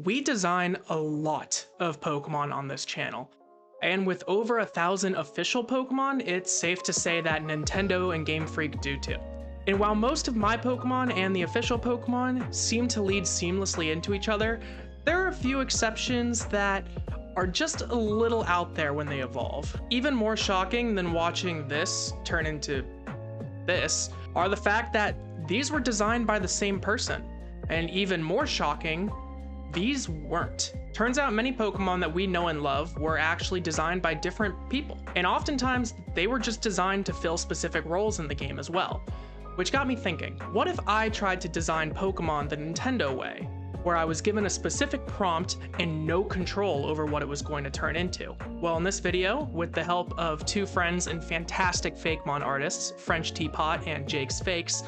We design a lot of Pokemon on this channel, and with over 1,000 official Pokemon, it's safe to say that Nintendo and Game Freak do too. And while most of my Pokemon and the official Pokemon seem to lead seamlessly into each other, there are a few exceptions that are just a little out there when they evolve. Even more shocking than watching this turn into this are the fact that these were designed by the same person. And even more shocking, these weren't. Turns out many Pokemon that we know and love were actually designed by different people. And oftentimes, they were just designed to fill specific roles in the game as well. Which got me thinking, what if I tried to design Pokemon the Nintendo way, where I was given a specific prompt and no control over what it was going to turn into? Well, in this video, with the help of two friends and fantastic fakemon artists, French-Teapot and JakesFakes,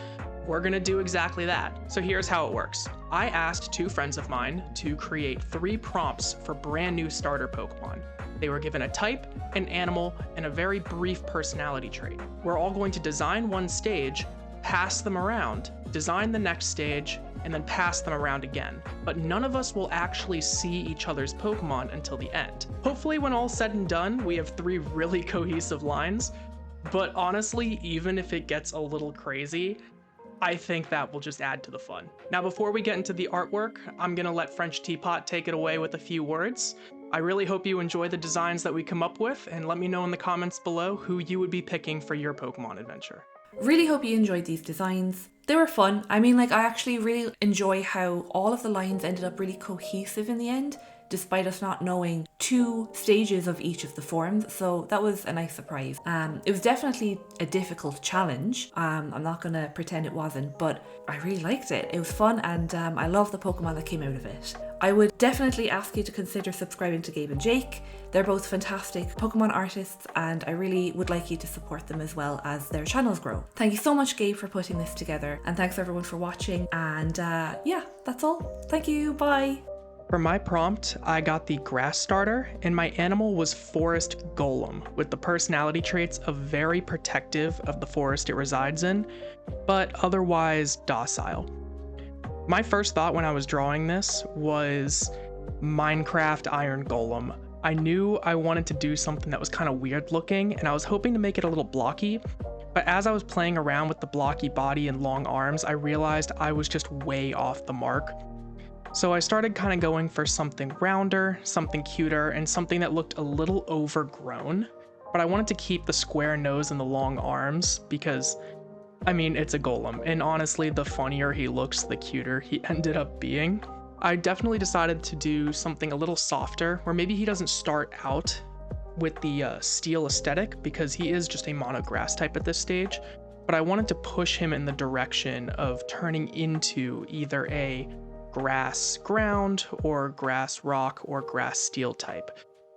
we're gonna do exactly that. So here's how it works. I asked two friends of mine to create 3 prompts for brand new starter Pokemon. They were given a type, an animal, and a very brief personality trait. We're all going to design one stage, pass them around, design the next stage, and then pass them around again. But none of us will actually see each other's Pokemon until the end. Hopefully when all's said and done, we have 3 really cohesive lines, but honestly, even if it gets a little crazy, I think that will just add to the fun. Now, before we get into the artwork, I'm gonna let French-Teapot take it away with a few words. I really hope you enjoy the designs that we come up with, and let me know in the comments below who you would be picking for your Pokemon adventure. Really hope you enjoyed these designs. They were fun. I mean, like, I actually really enjoy how all of the lines ended up really cohesive in the end, despite us not knowing 2 stages of each of the forms, so that was a nice surprise. It was definitely a difficult challenge. I'm not gonna pretend it wasn't, but I really liked it. It was fun, and I love the Pokemon that came out of it. I would definitely ask you to consider subscribing to Gabe and Jake. They're both fantastic Pokemon artists, and I really would like you to support them as well as their channels grow. Thank you so much, Gabe, for putting this together, and thanks everyone for watching, and yeah, that's all. Thank you, bye. For my prompt, I got the grass starter, and my animal was Forest Golem, with the personality traits of very protective of the forest it resides in, but otherwise docile. My first thought when I was drawing this was Minecraft Iron Golem. I knew I wanted to do something that was kind of weird looking, and I was hoping to make it a little blocky, but as I was playing around with the blocky body and long arms, I realized I was just way off the mark. So I started kind of going for something rounder, something cuter, and something that looked a little overgrown. But I wanted to keep the square nose and the long arms because, I mean, it's a golem, and honestly, the funnier he looks, the cuter he ended up being. I definitely decided to do something a little softer, where maybe he doesn't start out with the steel aesthetic because he is just a mono grass type at this stage, but I wanted to push him in the direction of turning into either a grass ground or grass rock or grass steel type.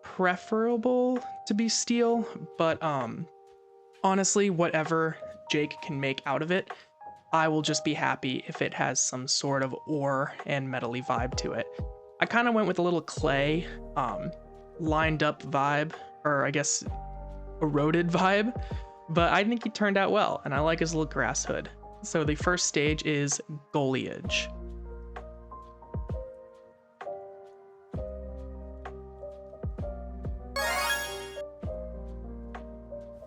Preferable to be steel, but honestly, whatever Jake can make out of it, I will just be happy if it has some sort of ore and metally vibe to it. I kind of went with a little clay, lined up vibe, or I guess eroded vibe, but I think he turned out well, and I like his little grass hood. So the first stage is Foliage.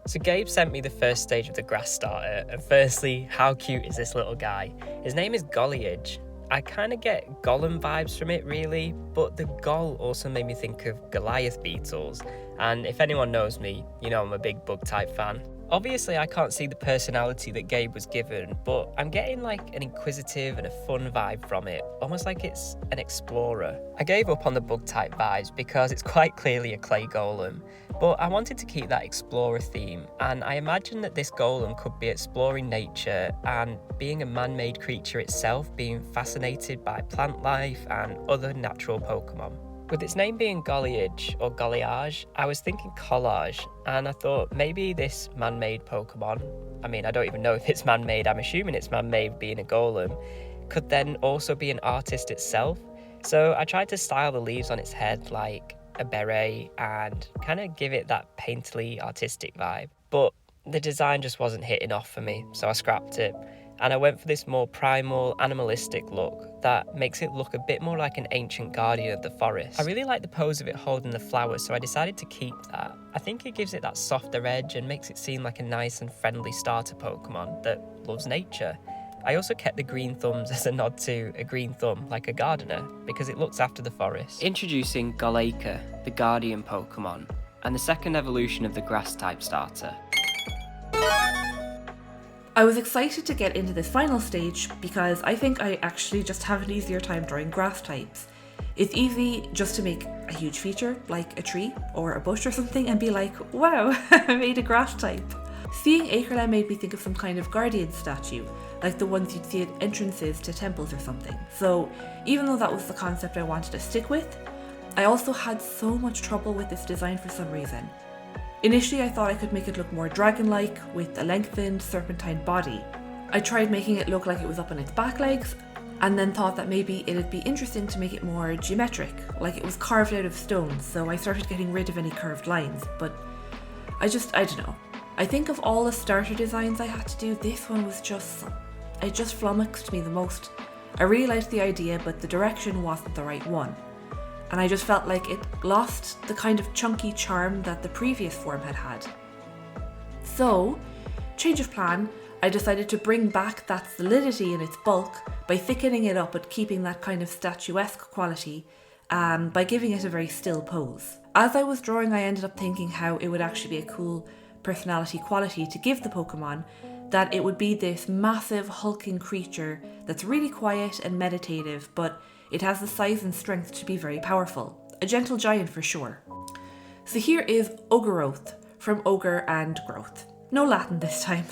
So Gabe sent me the first stage of the grass starter, and firstly, how cute is this little guy? His name is Foliage. I kind of get Golem vibes from it really, but the Gol also made me think of Goliath beetles, and if anyone knows me, you know I'm a big bug type fan. Obviously I can't see the personality that Gabe was given, but I'm getting like an inquisitive and a fun vibe from it, almost like it's an explorer. I gave up on the bug type vibes because it's quite clearly a clay golem, but I wanted to keep that explorer theme, and I imagine that this golem could be exploring nature and being a man-made creature itself, being fascinated by plant life and other natural Pokemon. With its name being Foliage or Foliage, I was thinking collage, and I thought maybe this man-made Pokemon, I mean I don't even know if it's man-made, I'm assuming it's man-made being a golem, could then also be an artist itself. So I tried to style the leaves on its head like a beret and kind of give it that painterly artistic vibe, but the design just wasn't hitting off for me, so I scrapped it. and I went for this more primal, animalistic look that makes it look a bit more like an ancient guardian of the forest. I really like the pose of it holding the flowers, so I decided to keep that. I think it gives it that softer edge and makes it seem like a nice and friendly starter Pokemon that loves nature. I also kept the green thumbs as a nod to a green thumb, like a gardener, because it looks after the forest. Introducing Golacre, the guardian Pokemon, and the second evolution of the grass-type starter. I was excited to get into this final stage because I think I actually just have an easier time drawing grass types. It's easy just to make a huge feature, like a tree or a bush or something, and be like, wow, I made a grass type. Seeing Akerlem made me think of some kind of guardian statue, like the ones you'd see at entrances to temples or something. So even though that was the concept I wanted to stick with, I also had so much trouble with this design for some reason. Initially I thought I could make it look more dragon-like with a lengthened serpentine body. I tried making it look like it was up on its back legs, and then thought that maybe it'd be interesting to make it more geometric, like it was carved out of stone, so I started getting rid of any curved lines, but I don't know. I think of all the starter designs I had to do, this one was it just flummoxed me the most. I really liked the idea, but the direction wasn't the right one. And I just felt like it lost the kind of chunky charm that the previous form had had. So, change of plan, I decided to bring back that solidity in its bulk by thickening it up but keeping that kind of statuesque quality, by giving it a very still pose. As I was drawing, I ended up thinking how it would actually be a cool personality quality to give the Pokemon, that it would be this massive hulking creature that's really quiet and meditative, but it has the size and strength to be very powerful. A gentle giant for sure. So here is Ogreoth, from Ogre and Growth. No Latin this time.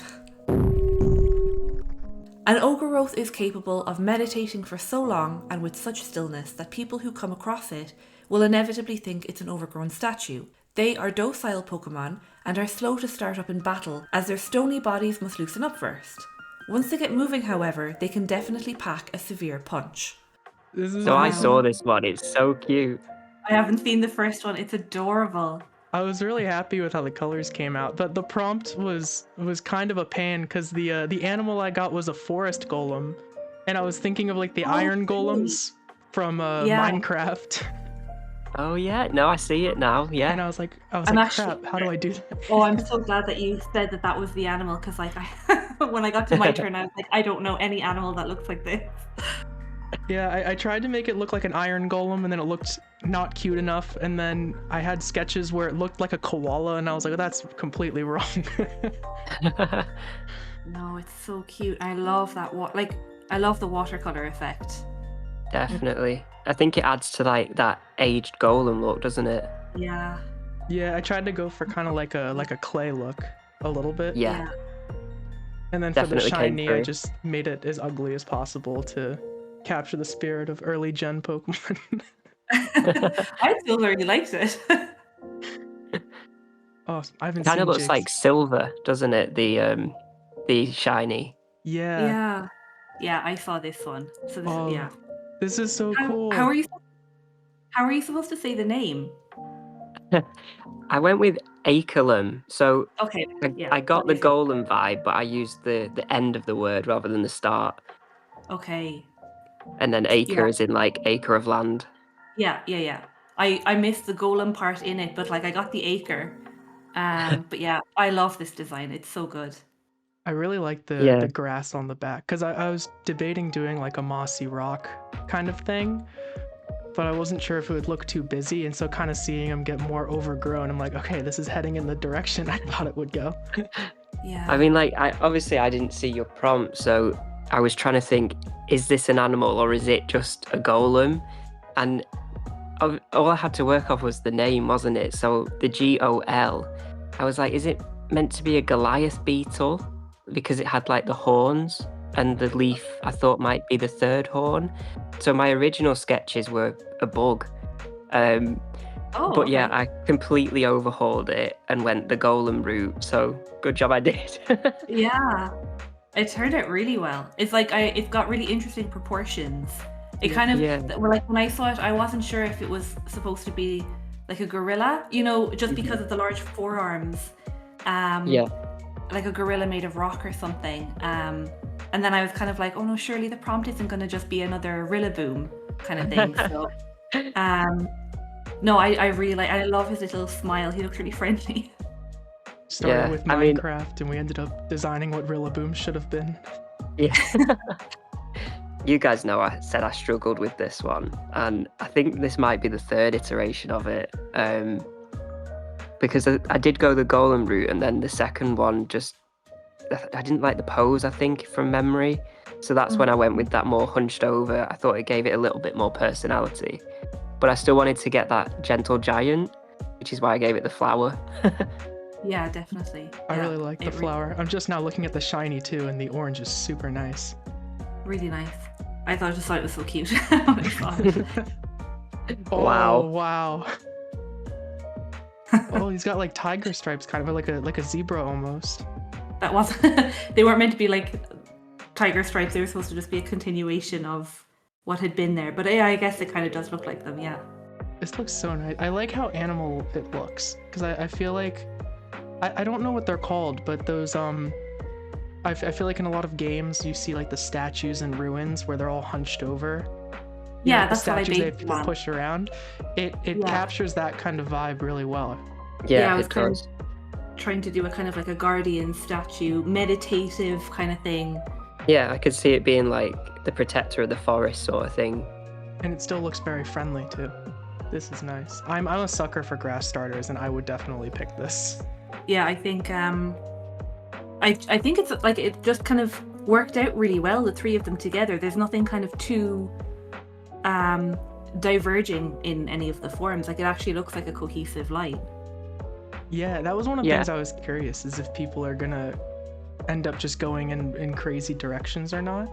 An Ogreoth is capable of meditating for so long and with such stillness that people who come across it will inevitably think it's an overgrown statue. They are docile Pokemon and are slow to start up in battle, as their stony bodies must loosen up first. Once they get moving, however, they can definitely pack a severe punch. So I saw this one, it's so cute. I haven't seen the first one, it's adorable. I was really happy with how the colors came out, but the prompt was kind of a pain because the animal I got was a forest golem, and I was thinking of like the iron golems from Minecraft. Oh yeah, no, I see it now. Yeah. And I was like, actually, crap, how do I do that? Oh, I'm so glad that you said that was the animal, because like when I got to my turn, I was like, I don't know any animal that looks like this. Yeah, I tried to make it look like an iron golem, and then it looked not cute enough, and then I had sketches where it looked like a koala, and I was like, oh, that's completely wrong. No, it's so cute. I love that. I love the watercolor effect. Definitely. I think it adds to like that aged golem look, doesn't it? Yeah. Yeah, I tried to go for kind of like a clay look a little bit. Yeah. And then Definitely for the shiny, I through. just made it as ugly as possible to capture the spirit of early gen Pokemon. I still really liked it. Oh, I haven't It kind seen of looks Jake's. like silver, doesn't it? The shiny. Yeah. Yeah, I saw this one. So this Oh, is, yeah. This is so cool. How are you supposed to say the name? I went with Akerlem, so Okay. Yeah. I got the golem vibe, but I used the end of the word rather than the start. Okay. And then acre Yeah. is in like acre of land. Yeah. I missed the golem part in it, but like I got the acre. But yeah, I love this design. It's so good. I really like the grass on the back, because I was debating doing like a mossy rock kind of thing, but I wasn't sure if it would look too busy, and so kind of seeing them get more overgrown, I'm like, okay, this is heading in the direction I thought it would go. Yeah. I mean, like, I didn't see your prompt, so I was trying to think, is this an animal or is it just a golem? And all I had to work off was the name, wasn't it? So the Gol, I was like, is it meant to be a Goliath beetle? Because it had like the horns, and the leaf I thought might be the third horn. So my original sketches were a bug. But yeah, I completely overhauled it and went the golem route. So good job I did. Yeah. It turned out really well. It's like it's got really interesting proportions. It kind of like when I saw it, I wasn't sure if it was supposed to be like a gorilla, just because of the large forearms. Like a gorilla made of rock or something. And then I was kind of like, oh no, surely the prompt isn't going to just be another Rillaboom kind of thing. So, no, I really like, I love his little smile. He looks really friendly. Started with Minecraft, and we ended up designing what Rillaboom should have been. Yeah. You guys know I said I struggled with this one, and I think this might be the third iteration of it. Because I did go the golem route, and then the second one I didn't like the pose, I think, from memory. So that's when I went with that more hunched over. I thought it gave it a little bit more personality. But I still wanted to get that gentle giant, which is why I gave it the flower. Yeah, definitely. I really like the flower. I'm just now looking at the shiny too, and the orange is super nice. Really nice. I just thought it was so cute. Oh, wow. Oh, he's got like tiger stripes, kind of like a zebra almost. That wasn't. They weren't meant to be like tiger stripes. They were supposed to just be a continuation of what had been there. But yeah, I guess it kind of does look like them. Yeah. This looks so nice. I like how animal it looks, because I feel like I don't know what they're called, but those I feel like in a lot of games you see like the statues and ruins where they're all hunched over. Yeah, that's what I statues based they push around. It captures that kind of vibe really well. Yeah, I was kind of trying to do a kind of like a guardian statue, meditative kind of thing. Yeah, I could see it being like the protector of the forest sort of thing. And it still looks very friendly too. This is nice. I'm a sucker for grass starters, and I would definitely pick this. Yeah, I think I think it's like it just kind of worked out really well, the three of them together. There's nothing kind of too diverging in any of the forms. Like it actually looks like a cohesive line. Yeah, that was one of the things I was curious, is if people are gonna end up just going in crazy directions or not.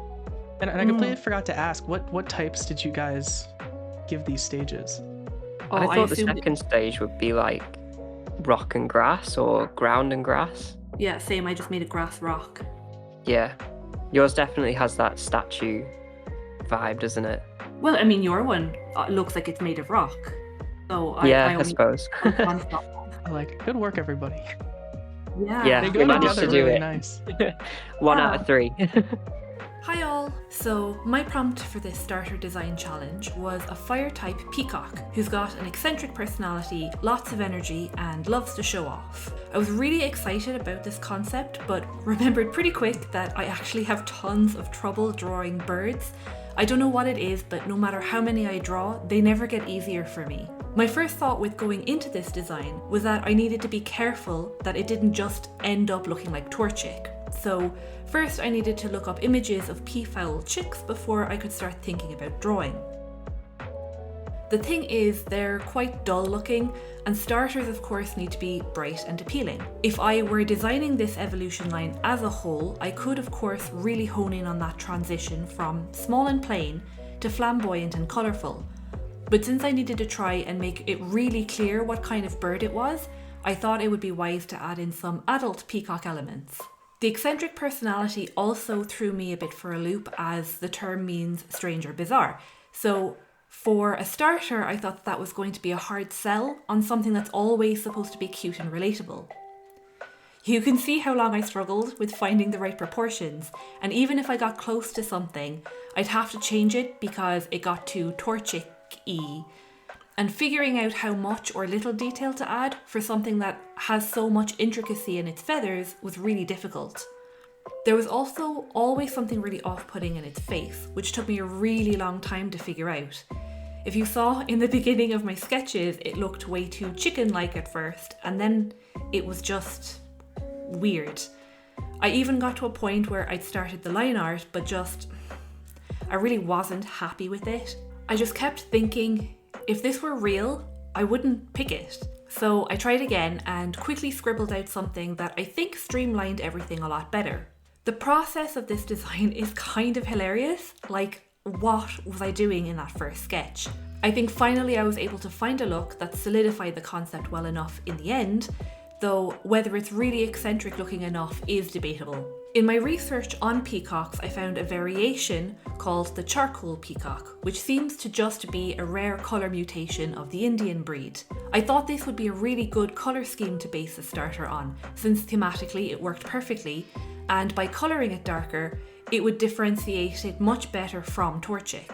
And I completely forgot to ask, what types did you guys give these stages? I thought the second stage would be like rock and grass, or ground and grass. Yeah, same. I just made a grass rock. Yeah. Yours definitely has that statue vibe, doesn't it? Well, I mean, your one looks like it's made of rock. So I suppose. I like it. Good work, everybody. Yeah, They we go managed together to do really it. nice. 1 out of 3. Hi all! So my prompt for this starter design challenge was a fire type peacock who's got an eccentric personality, lots of energy, and loves to show off. I was really excited about this concept, but remembered pretty quick that I actually have tons of trouble drawing birds. I don't know what it is, but no matter how many I draw, they never get easier for me. My first thought with going into this design was that I needed to be careful that it didn't just end up looking like Torchic. So first I needed to look up images of peafowl chicks before I could start thinking about drawing. The thing is, they're quite dull looking, and starters of course need to be bright and appealing. If I were designing this evolution line as a whole, I could of course really hone in on that transition from small and plain to flamboyant and colourful. But since I needed to try and make it really clear what kind of bird it was, I thought it would be wise to add in some adult peacock elements. The eccentric personality also threw me a bit for a loop, as the term means strange or bizarre. So for a starter, I thought that was going to be a hard sell on something that's always supposed to be cute and relatable. You can see how long I struggled with finding the right proportions, and even if I got close to something, I'd have to change it because it got too Torchic-y. And figuring out how much or little detail to add for something that has so much intricacy in its feathers was really difficult. There was also always something really off-putting in its face, which took me a really long time to figure out. If you saw in the beginning of my sketches, it looked way too chicken-like at first, and then it was just weird. I even got to a point where I'd started the line art, but I really wasn't happy with it. I just kept thinking, if this were real, I wouldn't pick it. So I tried again and quickly scribbled out something that I think streamlined everything a lot better. The process of this design is kind of hilarious. Like, what was I doing in that first sketch? I think finally I was able to find a look that solidified the concept well enough in the end, though whether it's really eccentric looking enough is debatable. In my research on peacocks, I found a variation called the charcoal peacock, which seems to just be a rare colour mutation of the Indian breed. I thought this would be a really good colour scheme to base a starter on, since thematically it worked perfectly, and by colouring it darker, it would differentiate it much better from Torchic.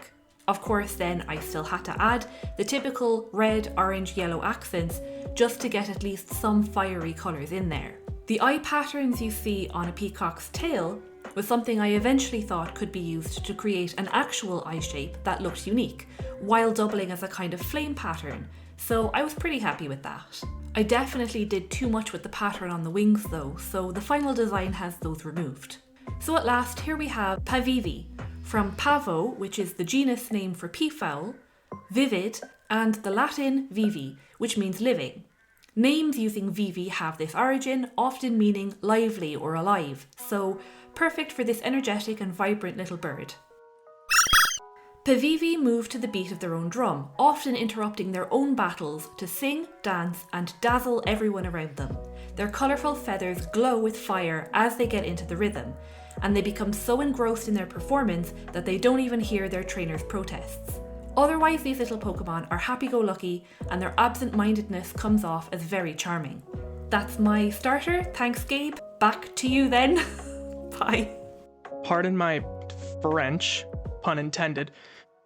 Of course, then I still had to add the typical red, orange, yellow accents just to get at least some fiery colours in there. The eye patterns you see on a peacock's tail was something I eventually thought could be used to create an actual eye shape that looked unique, while doubling as a kind of flame pattern, so I was pretty happy with that. I definitely did too much with the pattern on the wings though, so the final design has those removed. So at last, here we have Pavivi, from pavo, which is the genus name for peafowl, vivid, and the Latin vivi, which means living. Names using vivi have this origin, often meaning lively or alive, so perfect for this energetic and vibrant little bird. Pavivi move to the beat of their own drum, often interrupting their own battles to sing, dance, and dazzle everyone around them. Their colourful feathers glow with fire as they get into the rhythm, and they become so engrossed in their performance that they don't even hear their trainers' protests. Otherwise, these little Pokemon are happy-go-lucky, and their absent-mindedness comes off as very charming. That's my starter. Thanks, Gabe. Back to you then. Bye. Pardon my French, pun intended,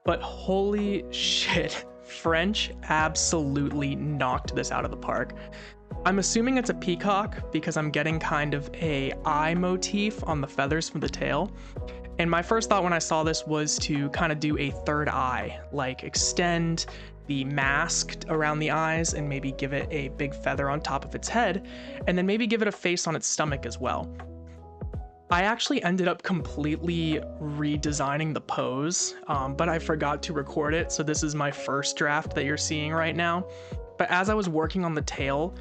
but holy shit, French absolutely knocked this out of the park. I'm assuming it's a peacock because I'm getting kind of a eye motif on the feathers from the tail. And my first thought when I saw this was to kind of do a third eye, like extend the mask around the eyes and maybe give it a big feather on top of its head, and then maybe give it a face on its stomach as well. I actually ended up completely redesigning the pose, but I forgot to record it, so this is my first draft that you're seeing right now. But as I was working on the tail,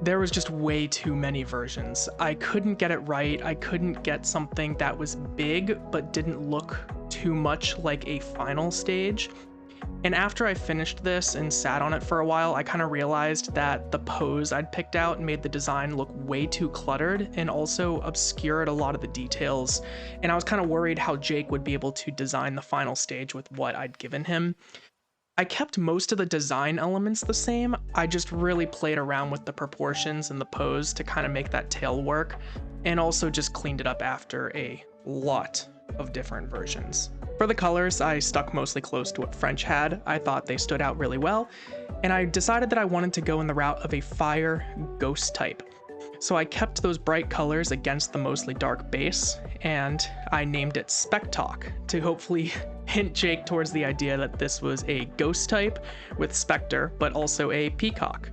there was just way too many versions. I couldn't get it right. I couldn't get something that was big but didn't look too much like a final stage. And after I finished this and sat on it for a while, I kind of realized that the pose I'd picked out made the design look way too cluttered and also obscured a lot of the details. And I was kind of worried how Jake would be able to design the final stage with what I'd given him. I kept most of the design elements the same. I just really played around with the proportions and the pose to kind of make that tail work, and also just cleaned it up after a lot of different versions. For the colors, I stuck mostly close to what French had. I thought they stood out really well, and I decided that I wanted to go in the route of a fire ghost type. So I kept those bright colors against the mostly dark base, and I named it Spectalk to hopefully hint Jake towards the idea that this was a ghost type with Spectre, but also a peacock.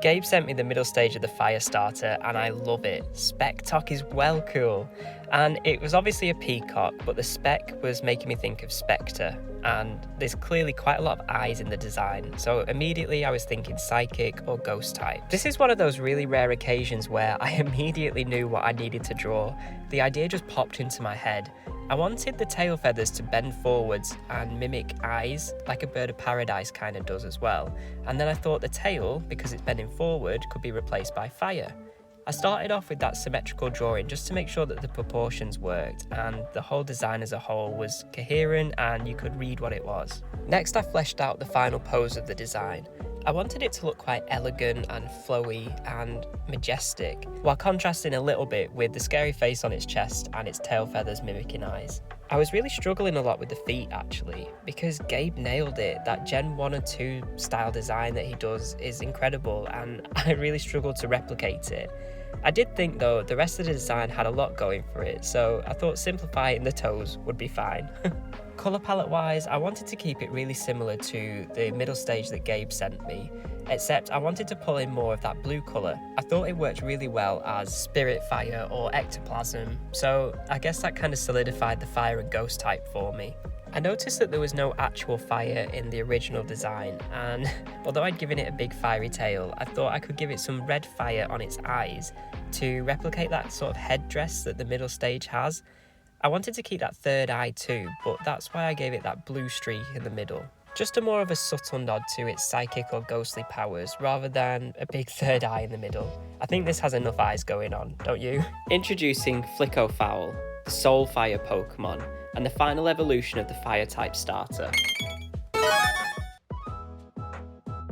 Gabe sent me the middle stage of the fire starter and I love it. Spectalk is well cool. And it was obviously a peacock, but the spec was making me think of Spectre. And there's clearly quite a lot of eyes in the design, so immediately I was thinking psychic or ghost type. This is one of those really rare occasions where I immediately knew what I needed to draw. The idea just popped into my head. I wanted the tail feathers to bend forwards and mimic eyes, like a bird of paradise kind of does as well. And then I thought the tail, because it's bending forward, could be replaced by fire. I started off with that symmetrical drawing just to make sure that the proportions worked and the whole design as a whole was coherent and you could read what it was. Next, I fleshed out the final pose of the design. I wanted it to look quite elegant and flowy and majestic, while contrasting a little bit with the scary face on its chest and its tail feathers mimicking eyes. I was really struggling a lot with the feet actually, because Gabe nailed it. That Gen 1 and 2 style design that he does is incredible and I really struggled to replicate it. I did think though the rest of the design had a lot going for it, so I thought simplifying the toes would be fine. Colour palette wise, I wanted to keep it really similar to the middle stage that Gabe sent me, except I wanted to pull in more of that blue colour. I thought it worked really well as spirit fire or ectoplasm, so I guess that kind of solidified the fire and ghost type for me. I noticed that there was no actual fire in the original design, and although I'd given it a big fiery tail, I thought I could give it some red fire on its eyes to replicate that sort of headdress that the middle stage has. I wanted to keep that third eye too, but that's why I gave it that blue streak in the middle. Just a more of a subtle nod to its psychic or ghostly powers, rather than a big third eye in the middle. I think this has enough eyes going on, don't you? Introducing Flickofowl, the Soul Fire Pokemon, and the final evolution of the Fire-type starter.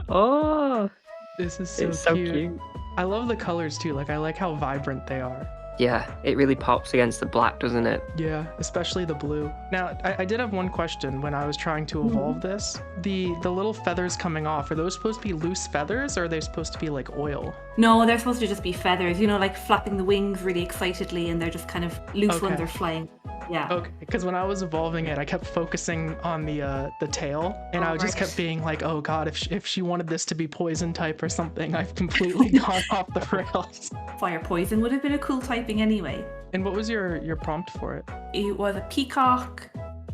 Oh, This is so it's so cute. cute. I love the colors too. Like I like how vibrant they are. Yeah, it really pops against the black, doesn't it? Yeah, especially the blue. Now, I did have one question when I was trying to evolve this. The little feathers coming off, are those supposed to be loose feathers or are they supposed to be like oil? No, they're supposed to just be feathers, you know, like flapping the wings really excitedly, and they're just kind of loose ones Okay. are flying. Yeah. Okay, because when I was evolving it, I kept focusing on the tail, and I just kept being like, "Oh God, if she wanted this to be poison type or something, I've completely gone off the rails." Fire poison would have been a cool typing anyway. And what was your prompt for it? It was a peacock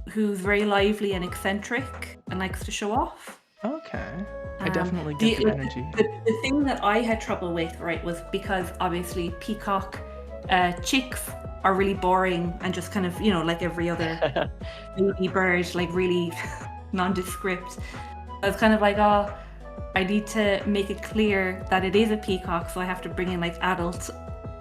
who's very lively and eccentric and likes to show off. Okay, I definitely get the energy. The thing that I had trouble with, right, was because obviously peacock chicks are really boring and just kind of, you know, like every other baby bird, like really nondescript. I was kind of like, oh, I need to make it clear that it is a peacock, so I have to bring in like adult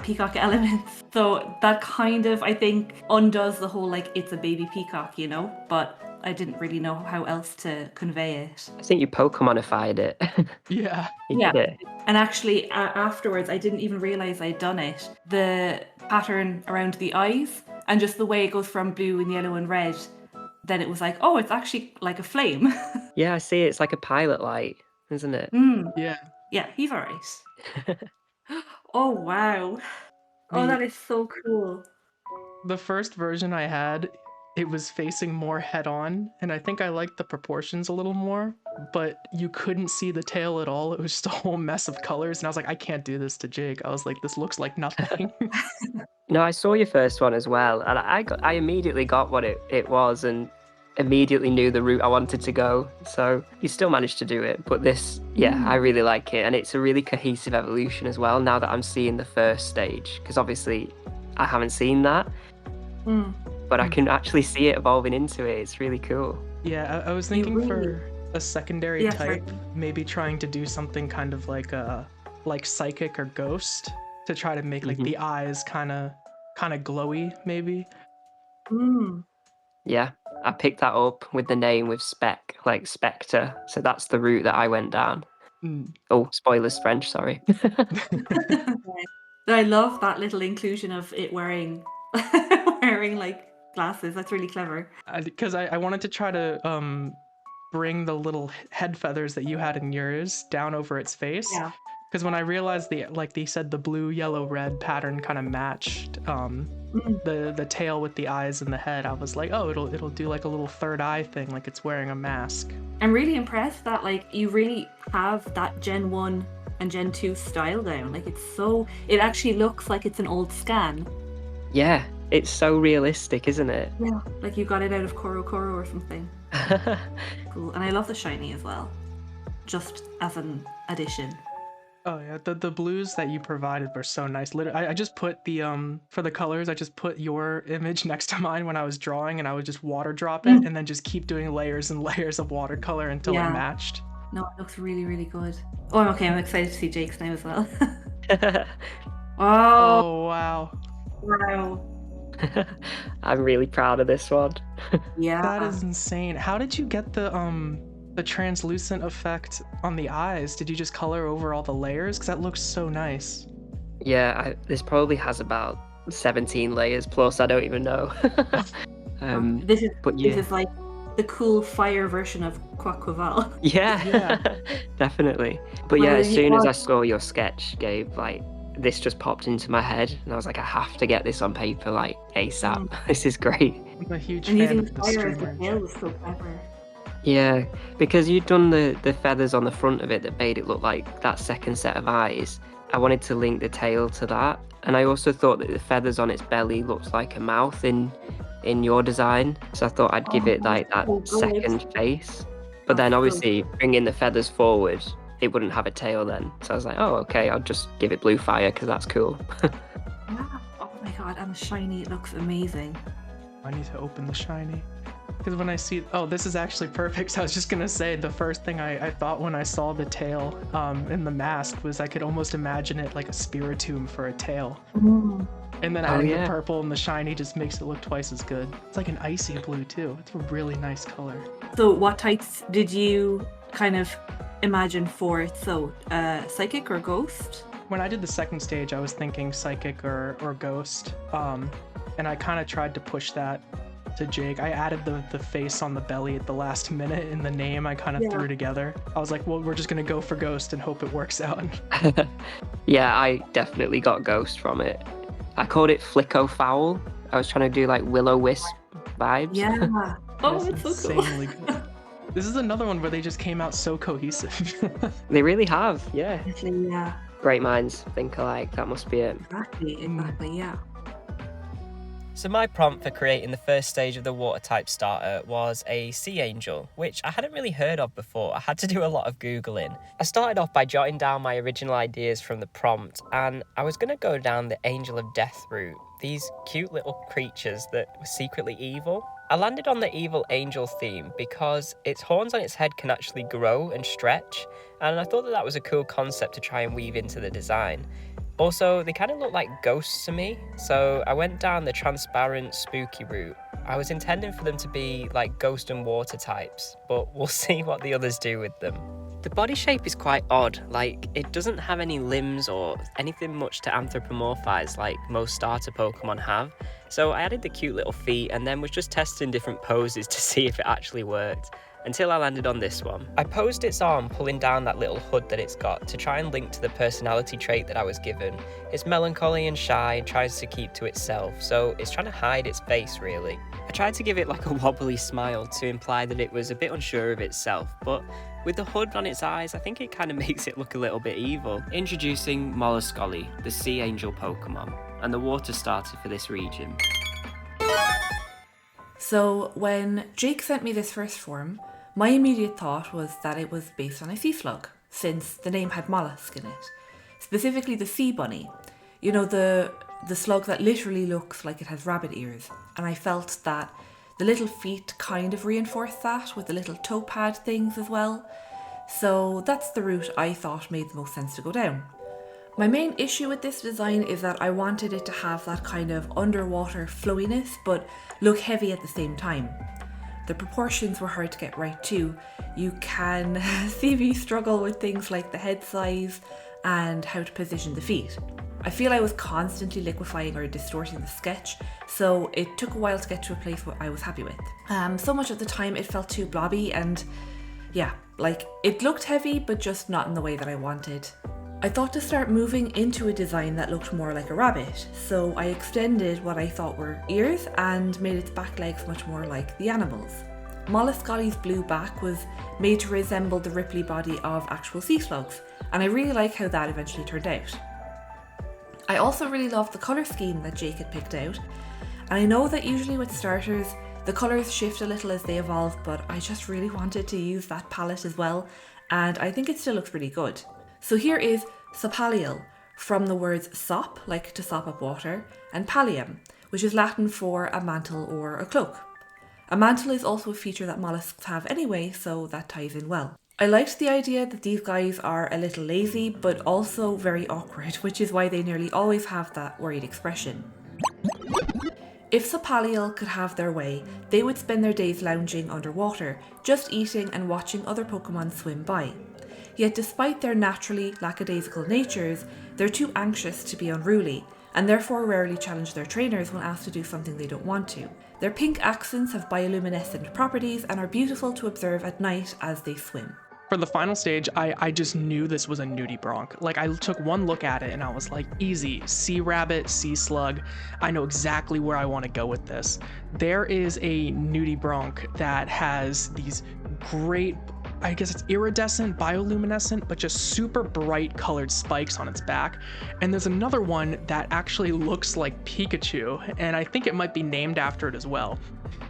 peacock elements. So that kind of, I think, undoes the whole like it's a baby peacock, you know, but I didn't really know how else to convey it. I think you Pokemonified it. Yeah. You Yeah. did it. And actually, afterwards, I didn't even realize I'd done it. The pattern around the eyes and just the way it goes from blue and yellow and red, then it was like, oh, it's actually like a flame. Yeah, I see. It's like a pilot light, isn't it? Yeah. Yeah, he's all right. Oh, wow. Oh, that is so cool. The first version I had, it was facing more head on, and I think I liked the proportions a little more, but you couldn't see the tail at all. It was just a whole mess of colors, and I was like, I can't do this to Jake. I was like, this looks like nothing. No, I saw your first one as well, and I immediately got what it was, and immediately knew the route I wanted to go. So you still managed to do it, but this, yeah, I really like it, and it's a really cohesive evolution as well. Now that I'm seeing the first stage, because obviously I haven't seen that, but I can actually see it evolving into it. It's really cool. Yeah, I was thinking for a secondary Yeah, type, maybe trying to do something kind of like psychic or ghost to try to make like the eyes kind of glowy, maybe. Yeah, I picked that up with the name with spec, like Spectre. So that's the route that I went down. Oh, spoilers, French, sorry. I love that little inclusion of it wearing like glasses. That's really clever. Because I wanted to try to bring the little head feathers that you had in yours down over its face. Yeah. Because when I realized like they said the blue, yellow, red pattern kind of matched the tail with the eyes and the head, I was like, oh, it'll do like a little third eye thing, like it's wearing a mask. I'm really impressed that like you really have that Gen 1 and Gen 2 style down. Like it actually looks like it's an old scan. Yeah, it's so realistic, isn't it? Yeah. Like you got it out of Koro Koro or something. Cool. And I love the shiny as well. Just as an addition. Oh yeah, the blues that you provided were so nice. Literally, I just put the for the colors, I just put your image next to mine when I was drawing, and I would just water drop it and then just keep doing layers and layers of watercolor until it matched. No, it looks really, really good. Oh, okay, I'm excited to see Jake's now as well. Oh wow. Wow. I'm really proud of this one. Yeah. That is insane. How did you get the translucent effect on the eyes? Did you just color over all the layers? Because that looks so nice. Yeah, this probably has about 17 layers plus, I don't even know. This is like the cool fire version of Quaquaval. Yeah, definitely. But yeah, as soon as I saw your sketch, Gabe, like this just popped into my head, and I was like, I have to get this on paper like ASAP. This is great. I'm a huge And fan using of the fire as the streamer. tail was so clever. Yeah, because you'd done the feathers on the front of it that made it look like that second set of eyes. I wanted to link the tail to that, and I also thought that the feathers on its belly looked like a mouth in your design, so I thought I'd give it like that second face. But then obviously bringing the feathers forward, it wouldn't have a tail then, so I was like, oh okay, I'll just give it blue fire because that's cool. Yeah. Oh my god, and the shiny, it looks amazing. I need to open the shiny. Because when I see, oh, this is actually perfect. So I was just gonna say the first thing I thought when I saw the tail in the mask was I could almost imagine it like a spiritomb for a tail. And then adding the purple and the shiny just makes it look twice as good. It's like an icy blue too. It's a really nice color. So what types did you kind of imagine for it? So, psychic or ghost? When I did the second stage, I was thinking psychic or ghost, and I kind of tried to push that to Jake. I added the face on the belly at the last minute in the name. I kind of threw together. I was like, well, we're just gonna go for ghost and hope it works out. Yeah, I definitely got ghost from it. I called it Flicko Fowl. I was trying to do like Will-O-Wisp vibes. Yeah. Oh, That's it's so cool. insanely good. This is another one where they just came out so cohesive. They really have, yeah. Definitely, yeah. Great minds think alike. That must be it. Exactly, yeah. So my prompt for creating the first stage of the water type starter was a sea angel, which I hadn't really heard of before. I had to do a lot of Googling. I started off by jotting down my original ideas from the prompt, and I was going to go down the angel of death route, these cute little creatures that were secretly evil. I landed on the evil angel theme because its horns on its head can actually grow and stretch, and I thought that was a cool concept to try and weave into the design. Also, they kind of look like ghosts to me, so I went down the transparent, spooky route. I was intending for them to be like ghost and water types, but we'll see what the others do with them. The body shape is quite odd, like it doesn't have any limbs or anything much to anthropomorphize like most starter Pokemon have, so I added the cute little feet and then was just testing different poses to see if it actually worked, until I landed on this one. I posed its arm pulling down that little hood that it's got to try and link to the personality trait that I was given. It's melancholy and shy and tries to keep to itself, so it's trying to hide its face really. I tried to give it like a wobbly smile to imply that it was a bit unsure of itself, but with the hood on its eyes, I think it kind of makes it look a little bit evil. Introducing Molluscoli, the sea angel Pokemon, and the water starter for this region. So when Jake sent me this first form, my immediate thought was that it was based on a sea slug, since the name had mollusk in it. Specifically the sea bunny. You know, the slug that literally looks like it has rabbit ears. And I felt that the little feet kind of reinforced that with the little toe pad things as well. So that's the route I thought made the most sense to go down. My main issue with this design is that I wanted it to have that kind of underwater flowiness, but look heavy at the same time. The proportions were hard to get right too. You can see me struggle with things like the head size and how to position the feet. I feel I was constantly liquefying or distorting the sketch, so it took a while to get to a place where I was happy with. So much of the time it felt too blobby and yeah, like it looked heavy but just not in the way that I wanted. I thought to start moving into a design that looked more like a rabbit, so I extended what I thought were ears and made its back legs much more like the animals. Molluscoli's blue back was made to resemble the ripply body of actual sea slugs, and I really like how that eventually turned out. I also really loved the colour scheme that Jake had picked out, and I know that usually with starters the colours shift a little as they evolve, but I just really wanted to use that palette as well, and I think it still looks really good. So here is Sopalial, from the words sop, like to sop up water, and pallium, which is Latin for a mantle or a cloak. A mantle is also a feature that mollusks have anyway, so that ties in well. I liked the idea that these guys are a little lazy, but also very awkward, which is why they nearly always have that worried expression. If Sopalial could have their way, they would spend their days lounging underwater, just eating and watching other Pokemon swim by. Yet despite their naturally lackadaisical natures, they're too anxious to be unruly, and therefore rarely challenge their trainers when asked to do something they don't want to. Their pink accents have bioluminescent properties and are beautiful to observe at night as they swim. For the final stage, I just knew this was a Nudibranch. Like, I took one look at it and I was like, easy, sea rabbit, sea slug. I know exactly where I want to go with this. There is a Nudibranch that has these great, I guess it's iridescent, bioluminescent, but just super bright colored spikes on its back. And there's another one that actually looks like Pikachu, and I think it might be named after it as well.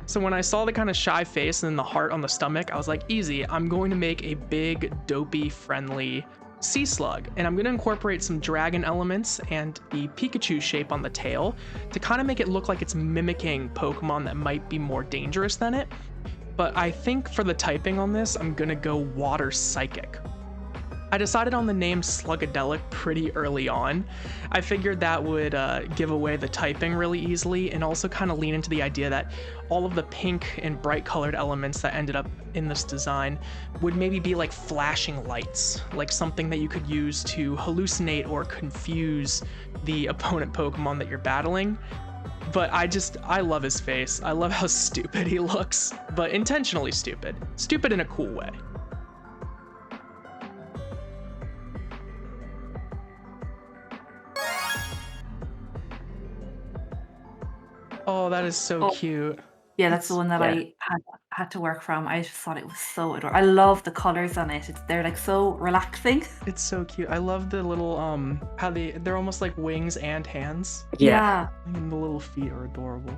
So when I saw the kind of shy face and the heart on the stomach, I was like, easy, I'm going to make a big, dopey, friendly sea slug. And I'm going to incorporate some dragon elements and the Pikachu shape on the tail to kind of make it look like it's mimicking Pokemon that might be more dangerous than it. But I think for the typing on this, I'm gonna go water psychic. I decided on the name Slugadelic pretty early on. I figured that would give away the typing really easily and also kind of lean into the idea that all of the pink and bright colored elements that ended up in this design would maybe be like flashing lights, like something that you could use to hallucinate or confuse the opponent Pokemon that you're battling. But I love his face. I love how stupid he looks, but intentionally stupid. Stupid in a cool way. Oh, that is so cute. Yeah, that's the one that I had to work from. I just thought it was so adorable. I love the colors on it. They're like so relaxing. It's so cute. I love the little how they're almost like wings and hands. Yeah. And the little feet are adorable.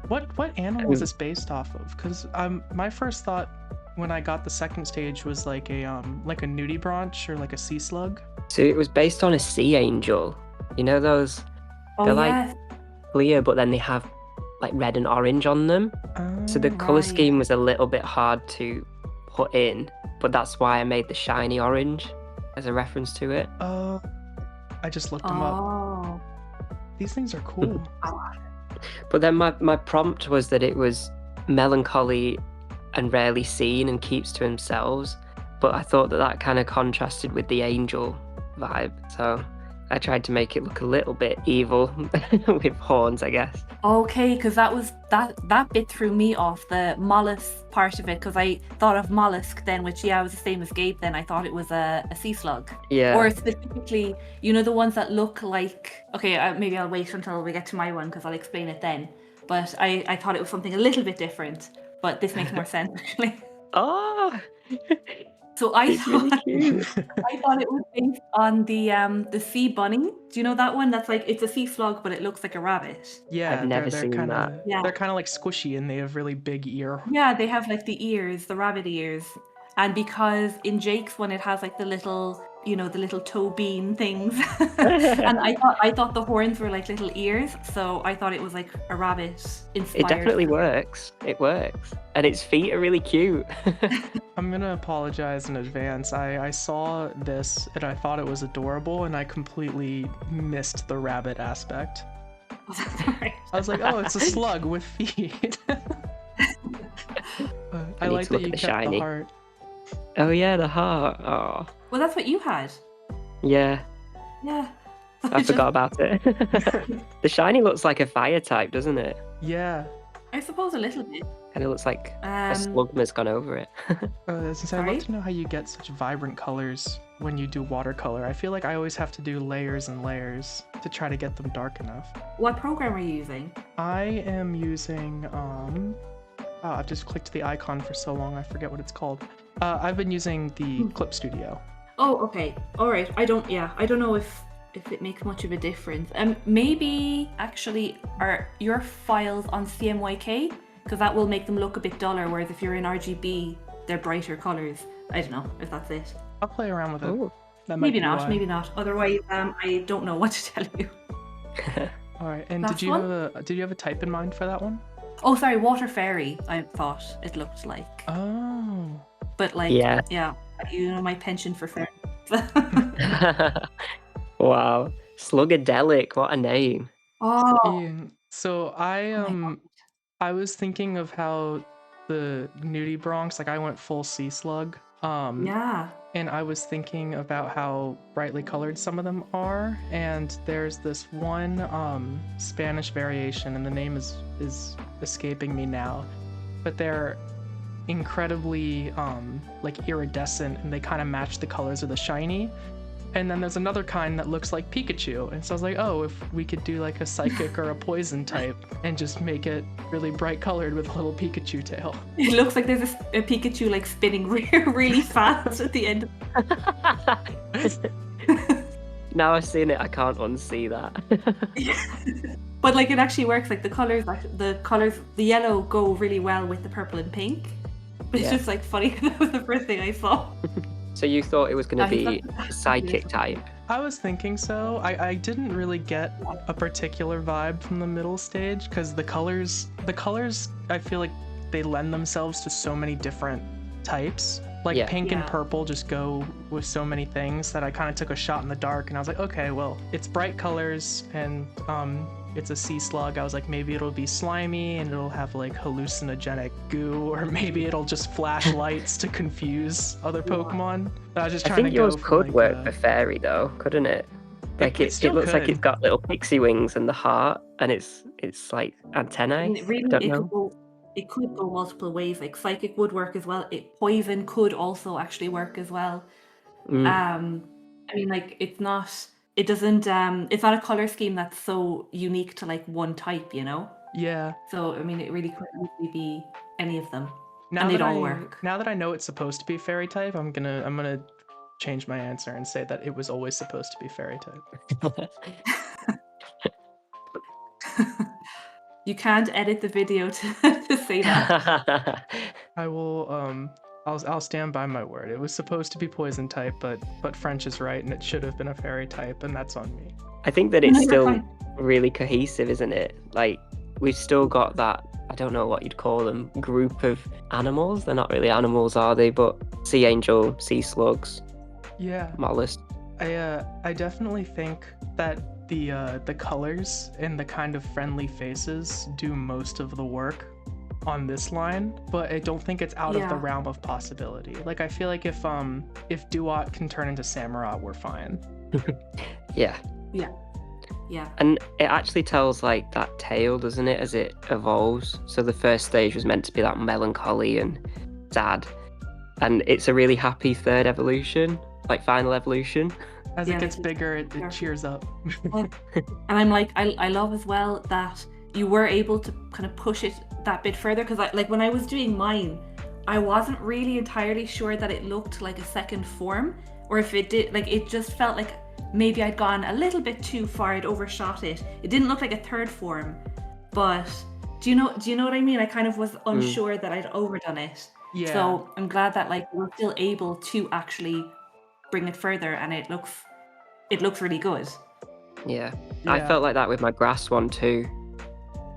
What animal is this based off of? Because my first thought when I got the second stage was like a nudibranch or like a sea slug. So it was based on a sea angel. You know those? Oh, They're yeah. like clear, but then they have like red and orange on them. So the color scheme was a little bit hard to put in, but that's why I made the shiny orange as a reference to it. I just looked them up. These things are cool. But then my prompt was that it was melancholy and rarely seen and keeps to himself. But I thought that kind of contrasted with the angel vibe. So I tried to make it look a little bit evil with horns, I guess. Okay, because that bit threw me off, the mollusk part of it, because I thought of mollusk then, which was the same as Gabe then. I thought it was a sea slug. Yeah. Or specifically, the ones that look like... Okay, maybe I'll wait until we get to my one, because I'll explain it then. But I thought it was something a little bit different, but this makes more sense, actually. Oh! So I thought it was based on the sea bunny. Do you know that one? That's like, it's a sea slug, but it looks like a rabbit. Yeah, I've never seen that. Yeah. They're kind of like squishy and they have really big ear. Yeah, they have like the ears, the rabbit ears. And because in Jake's one, it has like the little, the little toe bean things. And I thought the horns were like little ears. So I thought it was like a rabbit inspired. It definitely works. It works. And its feet are really cute. I'm going to apologize in advance. I saw this and I thought it was adorable and I completely missed the rabbit aspect. I was like, oh, it's a slug with feet. I like that you kept the heart. Oh yeah, the heart. Oh. Well, that's what you had. Yeah. Yeah. I forgot about it. The shiny looks like a fire type, doesn't it? Yeah. I suppose a little bit. And it looks like a slugma's gone over it. I'd love to know how you get such vibrant colors when you do watercolor. I feel like I always have to do layers and layers to try to get them dark enough. What program are you using? I am using I've just clicked the icon for so long I forget what it's called. I've been using the Clip Studio. Oh, okay. All right. I don't know if it makes much of a difference. Maybe actually are your files on CMYK, because that will make them look a bit duller, whereas if you're in RGB, they're brighter colors. I don't know if that's it. I'll play around with it. Ooh. Maybe not. Otherwise, I don't know what to tell you. All right. And did you have a type in mind for that one? Oh, sorry, Water Fairy, I thought it looked like. Oh. But like, yeah, my penchant for fairies. Wow. Slugadelic, what a name. Oh. Yeah. So I was thinking of how the nudibranchs, like I went full sea slug. Yeah. And I was thinking about how brightly colored some of them are, and there's this one Spanish variation, and the name is escaping me now, but they're incredibly like iridescent, and they kind of match the colors of the shiny. And then there's another kind that looks like Pikachu, and so I was like, oh, if we could do like a psychic or a poison type and just make it really bright colored with a little Pikachu tail. It looks like there's a Pikachu like spinning really fast at the end. Now I've seen it, I can't unsee that. But like it actually works. Like the yellow go really well with the purple and pink. But it's just like funny. That was the first thing I saw. So you thought it was going to be psychic type? I was thinking so. I didn't really get a particular vibe from the middle stage because the colors I feel like they lend themselves to so many different types. Like Yeah. pink and Yeah. purple just go with so many things that I kind of took a shot in the dark, and I was like, okay, well, it's bright colors and it's a sea slug. I was like, maybe it'll be slimy and it'll have like hallucinogenic goo, or maybe it'll just flash lights to confuse other Pokemon. I was just I trying to think go yours for could like work for fairy though, couldn't it? Like it it still looks like could. it's got little pixie wings and the heart, and it's like antennae. And really, Don't know. it could go multiple ways. Like psychic would work as well. Poison could also actually work as well. Mm. I mean, like it's not a color scheme that's so unique to like one type, you know? Yeah. So I mean, it really could easily be any of them. Now And that they'd all I work. now that I know it's supposed to be fairy type, I'm gonna change my answer and say that it was always supposed to be fairy type. You can't edit the video to say that. I will I'll stand by my word. It was supposed to be poison type, but French is right and it should have been a fairy type, and that's on me. I think that No, it's you're still fine. really cohesive, isn't it? Like we've still got that, I don't know what you'd call them, group of animals. They're not really animals, are they? But sea angel, sea slugs, Yeah. mollusk. I definitely think that the colors and the kind of friendly faces do most of the work on this line, but I don't think it's out of the Yeah. realm of possibility. Like I feel like if Duat can turn into Samurott, we're fine. Yeah. Yeah. And it actually tells like that tale, doesn't it, as it evolves. So the first stage was meant to be that melancholy and sad, and it's a really happy third evolution, like final evolution. As Yeah, it gets this is bigger, it perfect. cheers up. And I'm like, I love as well that you were able to kind of push it that bit further, because like when I was doing mine, I wasn't really entirely sure that it looked like a second form, or if it did, like it just felt like maybe I'd gone a little bit too far, I'd overshot it. It didn't look like a third form, but do you know what I mean? I kind of was unsure that I'd overdone it. Yeah. So I'm glad that like we're still able to actually bring it further, and it looks really good. Yeah. I Yeah. felt like that with my grass one too,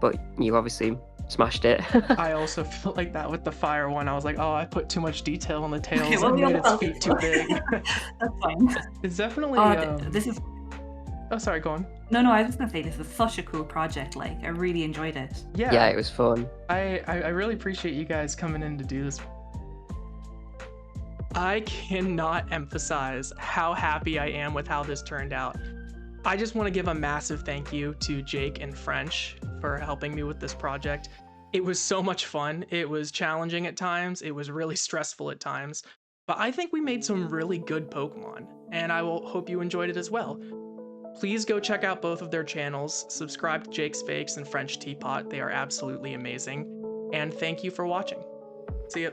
but you obviously smashed it. I also felt like that with the fire one. I was like, oh, I put too much detail on the tails. Okay, well, I we all made its felt feet it. too big. That's fine. It's definitely. This is Oh, sorry, go on. no. I was just gonna say this is such a cool project. Like I really enjoyed it. Yeah, it was fun. I really appreciate you guys coming in to do this. I cannot emphasize how happy I am with how this turned out. I just want to give a massive thank you to Jake and French for helping me with this project. It was so much fun. It was challenging at times. It was really stressful at times. But I think we made some really good Pokemon, and I will hope you enjoyed it as well. Please go check out both of their channels. Subscribe to JakesFakes and French-Teapot. They are absolutely amazing. And thank you for watching. See ya.